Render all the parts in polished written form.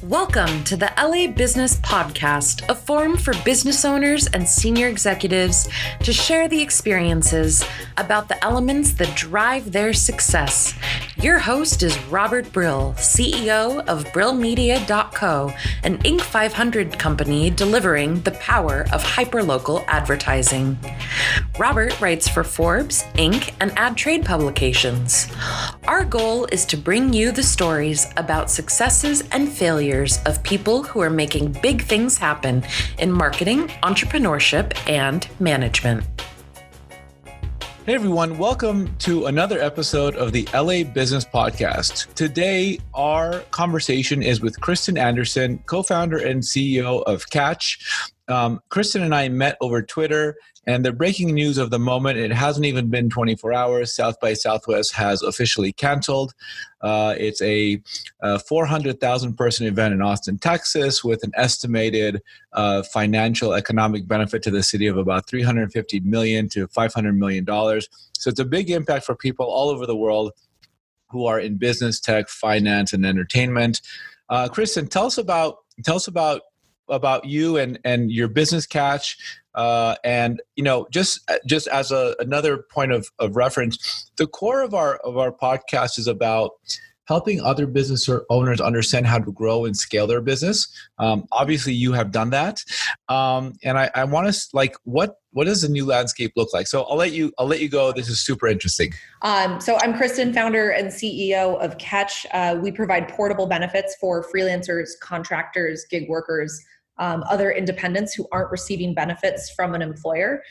Welcome to the LA Business Podcast, a forum for business owners and senior executives to share the experiences about the elements that drive their success. Your host is Robert Brill, CEO of Brill Media.co, an Inc. 500 company delivering the power of hyperlocal advertising. Robert writes for Forbes, Inc., and ad trade publications. Our goal is to bring you the stories about successes and failures of people who are making big things happen in marketing, entrepreneurship, and management. Hey everyone, welcome to another episode of the LA Business Podcast. Today, our conversation is with Kristen Anderson, co-founder and CEO of Catch. Kristen and I met over Twitter, and the breaking news of the moment, it hasn't even been 24 hours, South by Southwest has officially canceled. It's a 400,000 person event in Austin, Texas, with an estimated financial economic benefit to the city of about $350 million to $500 million. So it's a big impact for people all over the world who are in business, tech, finance, and entertainment. Kristen, tell us about you and your business Catch. And just as another point of reference, the core of our podcast is about helping other business owners understand how to grow and scale their business. Obviously, you have done that, and I want to what does the new landscape look like? So I'll let you go. This is super interesting. So I'm Kristen, founder and CEO of Catch. We provide portable benefits for freelancers, contractors, gig workers, other independents who aren't receiving benefits from an employer.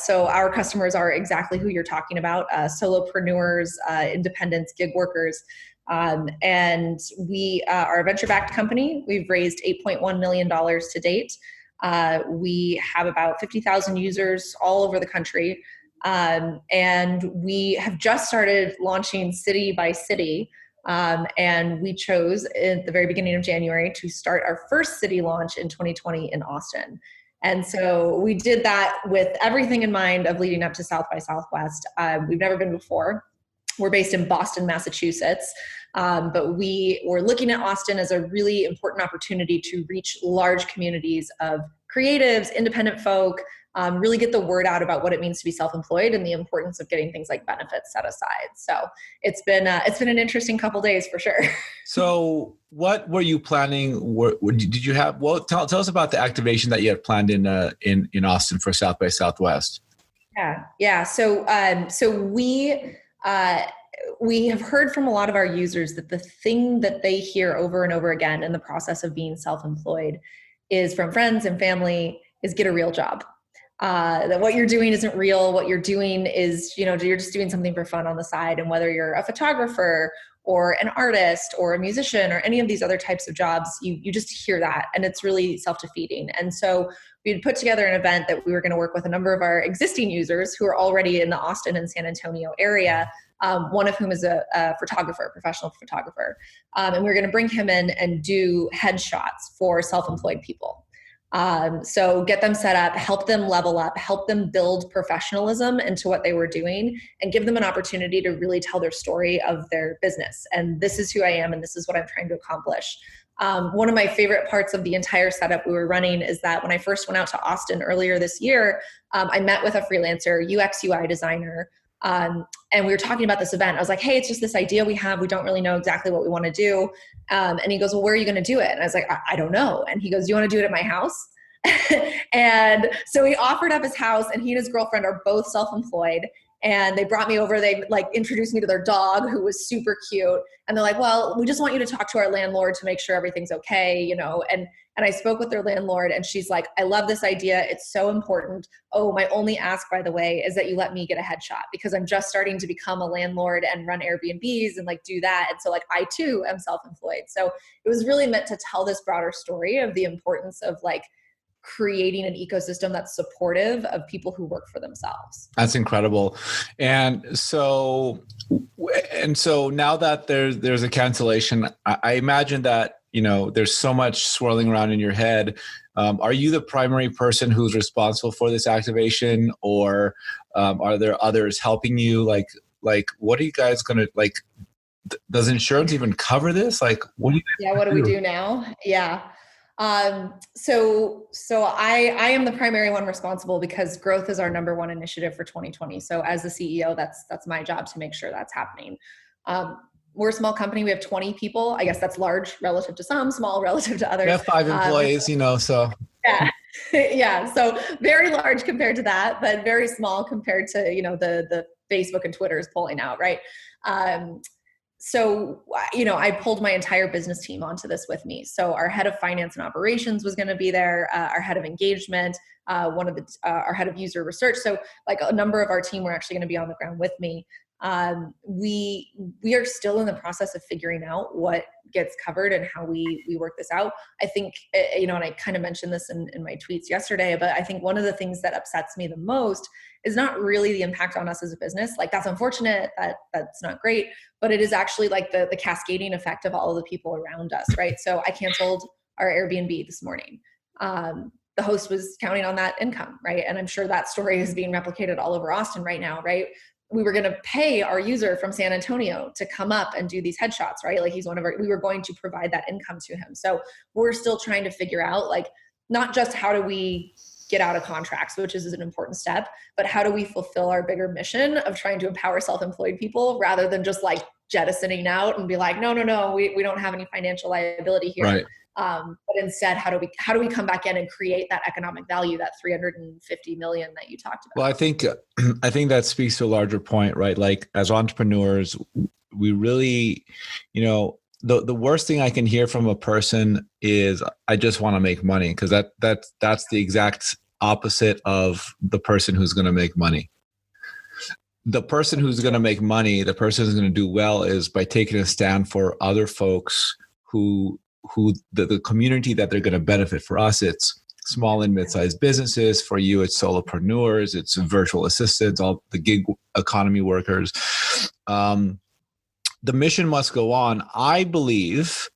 So our customers are exactly who you're talking about, solopreneurs, independents, gig workers. And we are a venture-backed company. We've raised $8.1 million to date. We have about 50,000 users all over the country. And we have just started launching city by city. And we chose at the very beginning of January to start our first city launch in 2020 in Austin. And so we did that with everything in mind of leading up to South by Southwest. We've never been before. We're based in Boston, Massachusetts, but we were looking at Austin as a really important opportunity to reach large communities of creatives, independent folk, really get the word out about what it means to be self-employed and the importance of getting things like benefits set aside. So it's been an interesting couple days for sure. So what were you planning? Did you have? Well, tell us about the activation that you had planned in Austin for South by Southwest. Yeah. So we have heard from a lot of our users that the thing that they hear over and over again in the process of being self-employed is from friends and family is get a real job. That what you're doing isn't real. What you're doing is, you're just doing something for fun on the side. And whether you're a photographer or an artist or a musician or any of these other types of jobs, you just hear that, and it's really self-defeating. And so we'd put together an event that we were going to work with a number of our existing users who are already in the Austin and San Antonio area. One of whom is a professional photographer. And we were going to bring him in and do headshots for self-employed people. So get them set up, help them level up, help them build professionalism into what they were doing, and give them an opportunity to really tell their story of their business. And this is who I am, and this is what I'm trying to accomplish. One of my favorite parts of the entire setup we were running is that when I first went out to Austin earlier this year, I met with a freelancer, UX UI designer, and we were talking about this event. I was like, hey, it's just this idea we have. We don't really know exactly what we want to do. And he goes, well, where are you going to do it? And I was like, I don't know. And he goes, do you want to do it at my house? And so he offered up his house, and he and his girlfriend are both self-employed. And they brought me over. They introduced me to their dog, who was super cute. And they're like, well, we just want you to talk to our landlord to make sure everything's okay, And I spoke with their landlord, and she's like, I love this idea. It's so important. Oh, my only ask, by the way, is that you let me get a headshot, because I'm just starting to become a landlord and run Airbnbs and do that. And so I too am self-employed. So it was really meant to tell this broader story of the importance of creating an ecosystem that's supportive of people who work for themselves. That's incredible. And so now that there's a cancellation, I imagine that, there's so much swirling around in your head. Are you the primary person who's responsible for this activation, or are there others helping you? What are you guys going to does insurance even cover this? Like, what do you Yeah. What do we do now? Yeah. So I am the primary one responsible because growth is our number one initiative for 2020. So as the CEO, that's my job to make sure that's happening. We're a small company. We have 20 people. I guess that's large relative to some, small relative to others. We have 5 employees, so. Yeah. Yeah. So very large compared to that, but very small compared to, the Facebook and Twitter is pulling out. Right. So, I pulled my entire business team onto this with me. So our head of finance and operations was going to be there, our head of engagement, our head of user research. So like a number of our team were actually going to be on the ground with me. We are still in the process of figuring out what gets covered and how we work this out. I think, and I kind of mentioned this in my tweets yesterday, but I think one of the things that upsets me the most is not really the impact on us as a business. Like that's unfortunate, that's not great, but it is actually like the cascading effect of all of the people around us, right? So I canceled our Airbnb this morning. The host was counting on that income, right? And I'm sure that story is being replicated all over Austin right now, right? We were going to pay our user from San Antonio to come up and do these headshots, right? Like we were going to provide that income to him. So we're still trying to figure out like, not just how do we get out of contracts, which is an important step, but how do we fulfill our bigger mission of trying to empower self-employed people rather than just like jettisoning out and be like, no, we don't have any financial liability here. Right. But instead, how do we come back in and create that economic value, that 350 million that you talked about? Well, I think that speaks to a larger point, right? Like as entrepreneurs, we really, the worst thing I can hear from a person is I just want to make money, because that's the exact opposite of the person who's going to make money. The person who's going to make money, the person who's going to do well is by taking a stand for other folks who the community that they're going to benefit. For us, it's small and mid-sized businesses. For you, it's solopreneurs, it's virtual assistants, all the gig economy workers. The mission must go on. I believe.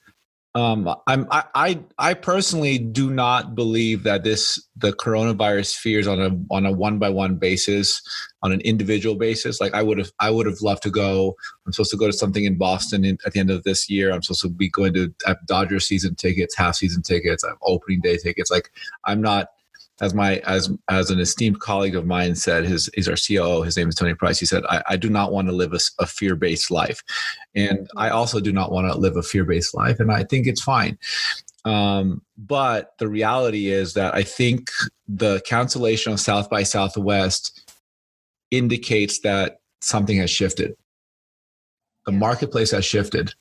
I personally do not believe that the coronavirus fears on a one-by-one basis, on an individual basis. Like I would have loved to go. I'm supposed to go to something in Boston at the end of this year. I'm supposed to be going to Dodger season tickets, half season tickets, I have opening day tickets. Like I'm not, as an esteemed colleague of mine said, he's our COO, his name is Tony Price. He said, I do not want to live a fear-based life. And I also do not want to live a fear-based life. And I think it's fine. But the reality is that I think the cancellation of South by Southwest indicates that something has shifted. The marketplace has shifted.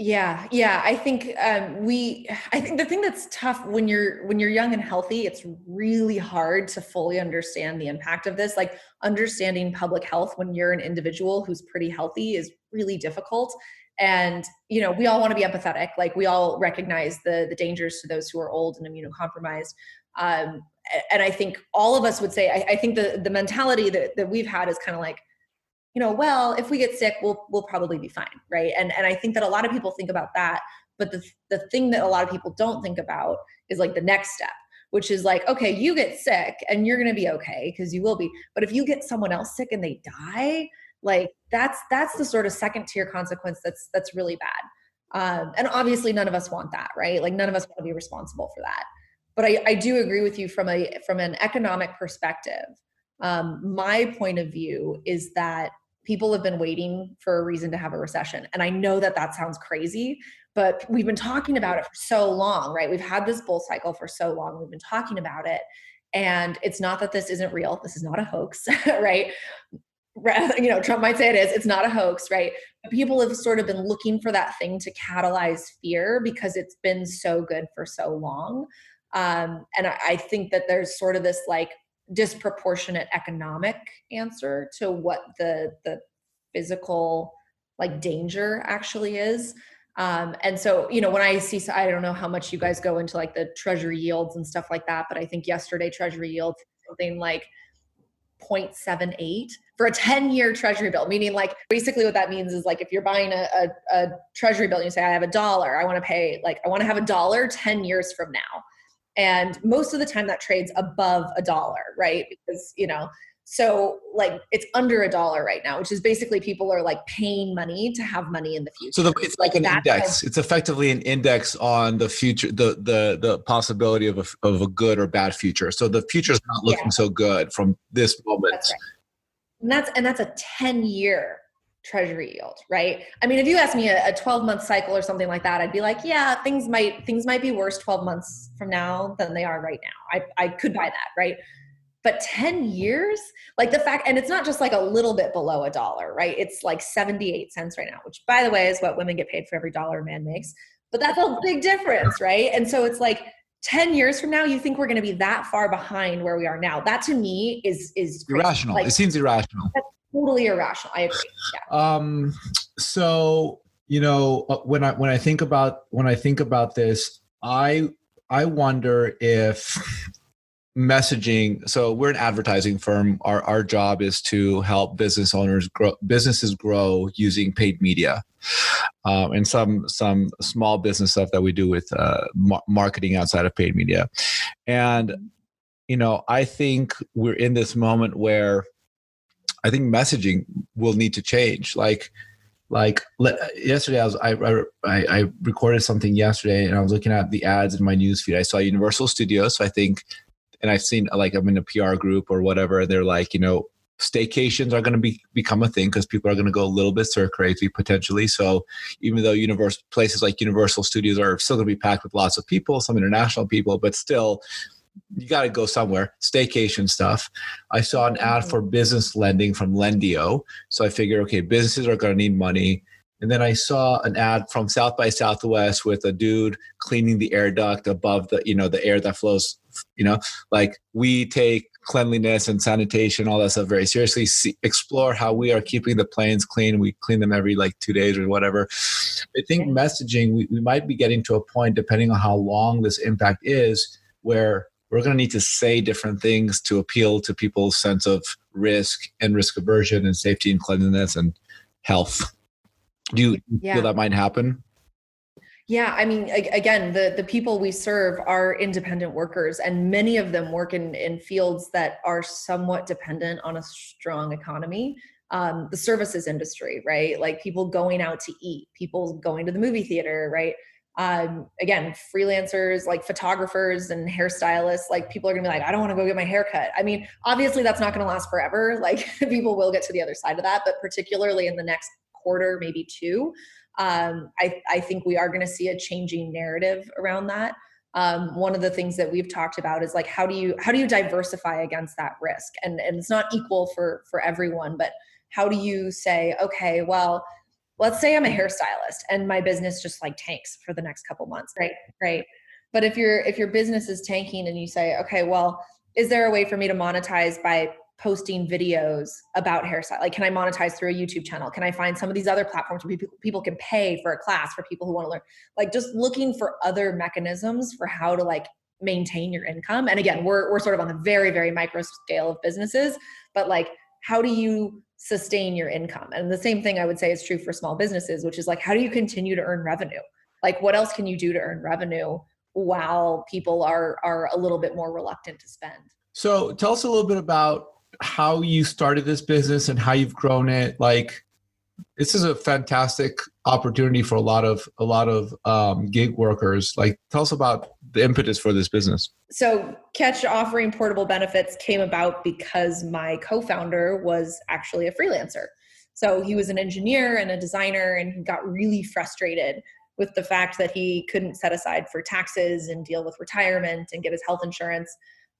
Yeah. I think I think the thing that's tough when you're young and healthy, it's really hard to fully understand the impact of this. Like understanding public health when you're an individual who's pretty healthy is really difficult. And we all want to be empathetic. Like we all recognize the dangers to those who are old and immunocompromised. And I think all of us would say, I think the mentality that we've had is kind of like, well, if we get sick, we'll probably be fine, right? And I think that a lot of people think about that, but the thing that a lot of people don't think about is like the next step, which is like, okay, you get sick and you're going to be okay because you will be, but if you get someone else sick and they die, like that's the sort of second tier consequence that's really bad. And obviously none of us want that, right? Like none of us want to be responsible for that. But I do agree with you from an economic perspective. My point of view is that people have been waiting for a reason to have a recession. And I know that sounds crazy, but we've been talking about it for so long, right? We've had this bull cycle for so long. We've been talking about it. And it's not that this isn't real. This is not a hoax, right? Trump might say it is. It's not a hoax, right? But people have sort of been looking for that thing to catalyze fear because it's been so good for so long. And I think that there's sort of this like disproportionate economic answer to what the physical like danger actually is. And so, when I see, I don't know how much you guys go into like the treasury yields and stuff like that, but I think yesterday treasury yields something like 0.78 for a 10-year treasury bill, meaning like basically what that means is like if you're buying a treasury bill and you say, I have $1, I want to have $1 10 years from now. And most of the time that trades above $1, right? Because, So like it's under $1 right now, which is basically people are like paying money to have money in the future. So it's like an index. It's effectively an index on the future, the possibility of a good or bad future. So the future is not looking so good from this moment. That's right. And that's a 10-year treasury yield, right? I mean, if you ask me a 12-month cycle or something like that, I'd be like, yeah, things might be worse 12 months from now than they are right now. I could buy that, right? But 10 years, like the fact, and it's not just like a little bit below $1, right? It's like 78 cents right now, which by the way is what women get paid for every dollar a man makes. But that's a big difference, right? And so it's like 10 years from now, you think we're going to be that far behind where we are now. That to me is crazy. Irrational. Like, it seems irrational. That's totally irrational. I agree. Yeah. So, when I think about this, I wonder if messaging. So we're an advertising firm. Our job is to help businesses grow using paid media, and some small business stuff that we do with marketing outside of paid media. And I think we're in this moment where I think messaging will need to change. Yesterday, I recorded something yesterday, and I was looking at the ads in my newsfeed. I saw Universal Studios. So I think. And I've seen, like, I'm in a PR group or whatever. They're like, staycations are going to become a thing because people are going to go a little bit stir crazy potentially. So even though places like Universal Studios are still going to be packed with lots of people, some international people, but still, you got to go somewhere. Staycation stuff. I saw an ad for business lending from Lendio. So I figured, okay, businesses are going to need money. And then I saw an ad from South by Southwest with a dude cleaning the air duct above the air that flows. Like, we take cleanliness and sanitation, all that stuff very seriously. Explore how we are keeping the planes clean. We clean them every 2 days or whatever. I think messaging, we might be getting to a point, depending on how long this impact is, where we're going to need to say different things to appeal to people's sense of risk and risk aversion and safety and cleanliness and health. Do you feel that might happen? Yeah, I mean, again, the people we serve are independent workers, and many of them work in fields that are somewhat dependent on a strong economy. The services industry, right? Like people going out to eat, people going to the movie theater, right? Again, freelancers like photographers and hairstylists, like people are gonna be like, I don't want to go get my hair cut. I mean, obviously that's not going to last forever. Like people will get to the other side of that, but particularly in the next quarter, maybe two, I think we are going to see a changing narrative around that. One of the things that we've talked about is like, how do you diversify against that risk? And it's not equal for everyone, but how do you say, okay, well, let's say I'm a hairstylist and my business just like tanks for the next couple months, right? Right. But if your business is tanking and you say, okay, well, is there a way for me to monetize by posting videos about hairstyle? Like, can I monetize through a YouTube channel? Can I find some of these other platforms where people can pay for a class for people who want to learn? Like, just looking for other mechanisms for how to like maintain your income. And again, we're sort of on the very, very micro scale of businesses, but like, how do you sustain your income? And the same thing I would say is true for small businesses, which is like, how do you continue to earn revenue? Like, what else can you do to earn revenue while people are a little bit more reluctant to spend? So tell us a little bit about how you started this business and how you've grown it. Like, this is a fantastic opportunity for a lot of gig workers. Like, tell us about the impetus for this business. So Catch offering portable benefits came about because my co-founder was actually a freelancer. So he was an engineer and a designer, and he got really frustrated with the fact that he couldn't set aside for taxes and deal with retirement and get his health insurance,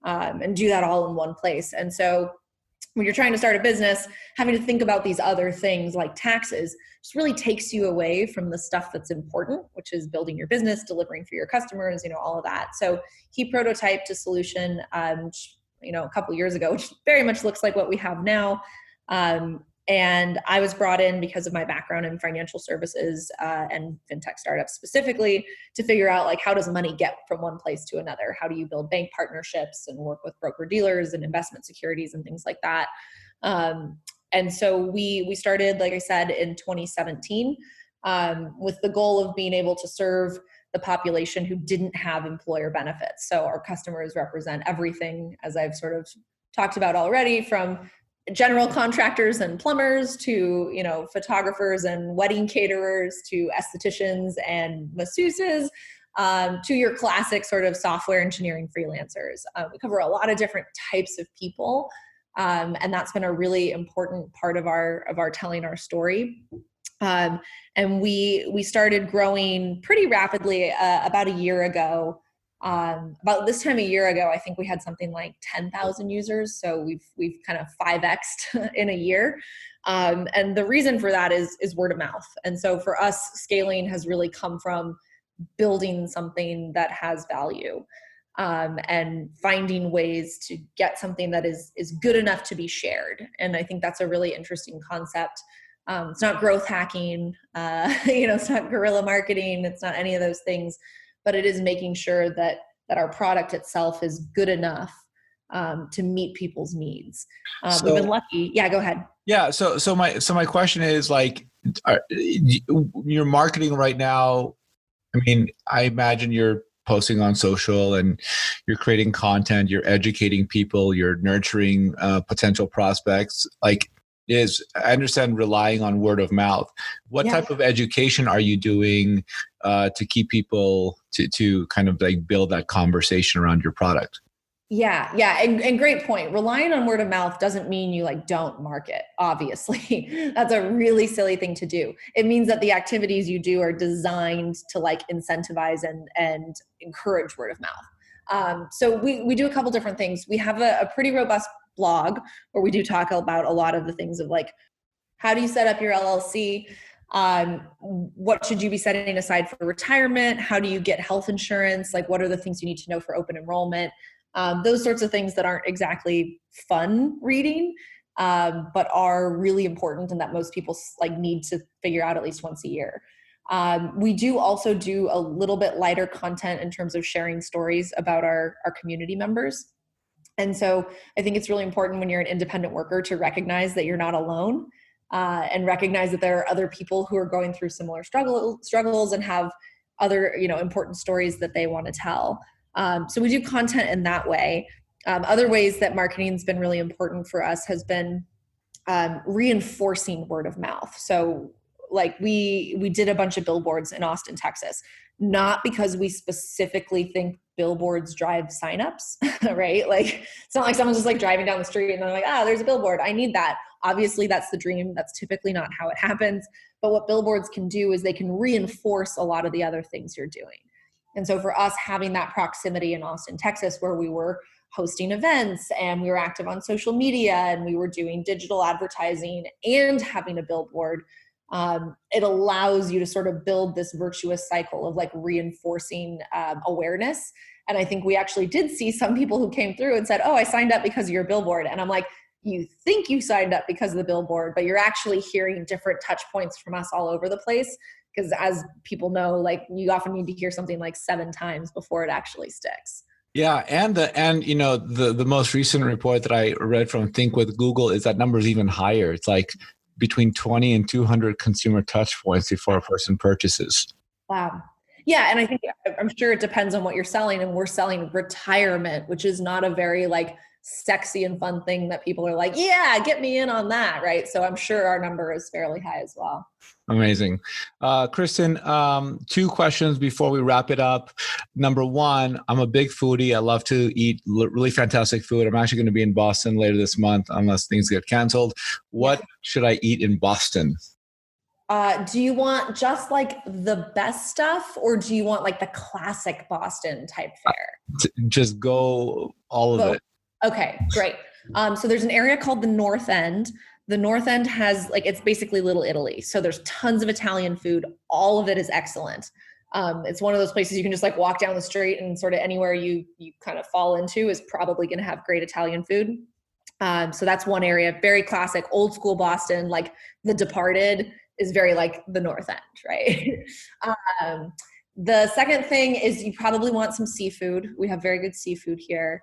and do that all in one place. And so when you're trying to start a business, having to think about these other things like taxes just really takes you away from the stuff that's important, which is building your business, delivering for your customers, all of that. So he prototyped a solution, a couple of years ago, which very much looks like what we have now. And I was brought in because of my background in financial services and fintech startups specifically to figure out like, how does money get from one place to another? How do you build bank partnerships and work with broker dealers and investment securities and things like that? And so we started, like I said, in 2017 with the goal of being able to serve the population who didn't have employer benefits. So our customers represent everything, as I've sort of talked about already, from general contractors and plumbers to, photographers and wedding caterers to estheticians and masseuses, to your classic sort of software engineering freelancers. We cover a lot of different types of people. And that's been a really important part of our telling our story. And we started growing pretty rapidly about a year ago. About this time a year ago, I think we had something like 10,000 users. So we've kind of 5x'd in a year. And the reason for that is word of mouth. And so for us, scaling has really come from building something that has value, and finding ways to get something that is good enough to be shared. And I think that's a really interesting concept. It's not growth hacking, it's not guerrilla marketing, it's not any of those things, but it is making sure that our product itself is good enough to meet people's needs. We've been lucky. Yeah, go ahead. Yeah. So my question is, like, you're marketing right now. I mean, I imagine you're posting on social and you're creating content, you're educating people, you're nurturing potential prospects. Like, I understand relying on word of mouth. What type of education are you doing to keep people to kind of like build that conversation around your product? Yeah. And great point. Relying on word of mouth doesn't mean you don't market, obviously. That's a really silly thing to do. It means that the activities you do are designed to incentivize and encourage word of mouth. So we do a couple different things. We have a pretty robust blog where we do talk about a lot of the things of how do you set up your LLC? What should you be setting aside for retirement? How do you get health insurance? What are the things you need to know for open enrollment? Those sorts of things that aren't exactly fun reading, but are really important and that most people need to figure out at least once a year. We do also do a little bit lighter content in terms of sharing stories about our community members. And so I think it's really important when you're an independent worker to recognize that you're not alone, and recognize that there are other people who are going through similar struggles and have other, important stories that they want to tell. So we do content in that way. Other ways that marketing has been really important for us has been reinforcing word of mouth. So we did a bunch of billboards in Austin, Texas, not because we specifically think billboards drive signups, right? It's not like someone's just driving down the street and they're like, there's a billboard, I need that. Obviously that's the dream. That's typically not how it happens. But what billboards can do is they can reinforce a lot of the other things you're doing. And so for us, having that proximity in Austin, Texas, where we were hosting events and we were active on social media and we were doing digital advertising and having a billboard, it allows you to sort of build this virtuous cycle of reinforcing awareness. And I think we actually did see some people who came through and said, I signed up because of your billboard. And I'm like, you think you signed up because of the billboard, but you're actually hearing different touch points from us all over the place. Because as people know, you often need to hear something 7 times before it actually sticks. Yeah, and the most recent report that I read from Think with Google is that number is even higher. It's between 20 and 200 consumer touch points before a person purchases. Wow. Yeah, and I'm sure it depends on what you're selling, and we're selling retirement, which is not a very sexy and fun thing that people are like, yeah, get me in on that, right? So I'm sure our number is fairly high as well. Amazing. Kristen, 2 questions before we wrap it up. Number 1, I'm a big foodie. I love to eat really fantastic food. I'm actually going to be in Boston later this month, unless things get canceled. What should I eat in Boston? Do you want just the best stuff, or do you want the classic Boston type fare? Just go all of it. Okay, great. So there's an area called the North End. The North End has it's basically Little Italy. So there's tons of Italian food. All of it is excellent. It's one of those places you can just walk down the street and sort of anywhere you kind of fall into is probably going to have great Italian food. So that's one area, very classic, old school Boston, The Departed is very the North End, right? The second thing is you probably want some seafood. We have very good seafood here.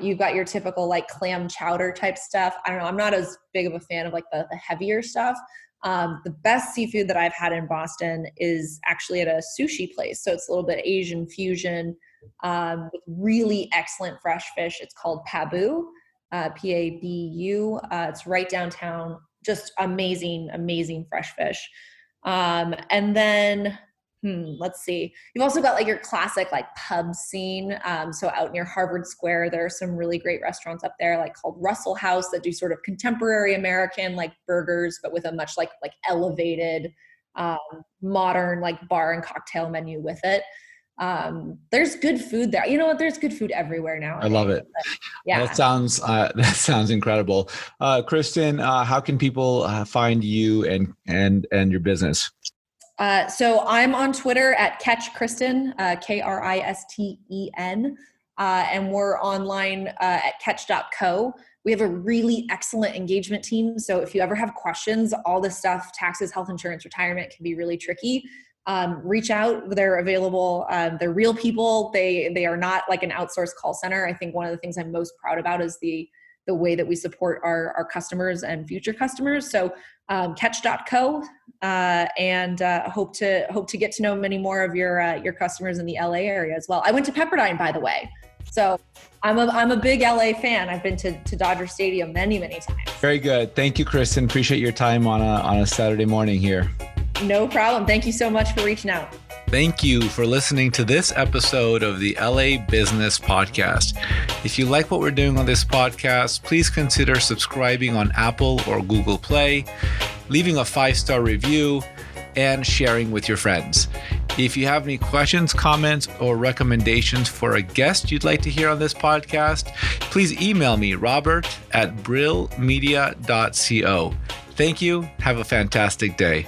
You've got your typical clam chowder type stuff. I don't know. I'm not as big of a fan of the heavier stuff. The best seafood that I've had in Boston is actually at a sushi place. So it's a little bit Asian fusion, with really excellent fresh fish. It's called Pabu. Pabu. It's right downtown. Just amazing, amazing fresh fish. And then, let's see. You've also got like your classic like pub scene. So out near Harvard Square, there are some really great restaurants up there, like called Russell House, that do sort of contemporary American like burgers, but with a much like elevated, modern like bar and cocktail menu with it. There's good food there. You know what? There's good food everywhere now. I love it. Yeah. That sounds incredible. Kristen, how can people find you and your business? So I'm on Twitter at Catch Kristen, Kristen, and we're online at catch.co. We have a really excellent engagement team. So if you ever have questions, all this stuff, taxes, health insurance, retirement, can be really tricky. Reach out. They're available. They're real people. They are not like an outsourced call center. I think one of the things I'm most proud about is the way that we support our customers and future customers. So catch.co, and hope to get to know many more of your customers in the LA area as well. I went to Pepperdine, by the way. So I'm a big LA fan. I've been to Dodger Stadium many times. Very good. Thank you, Kristen. Appreciate your time on a Saturday morning here. No problem. Thank you so much for reaching out. Thank you for listening to this episode of the LA Business Podcast. If you like what we're doing on this podcast, please consider subscribing on Apple or Google Play, leaving a 5-star review, and sharing with your friends. If you have any questions, comments, or recommendations for a guest you'd like to hear on this podcast, please email me, robert@brillmedia.co. Thank you. Have a fantastic day.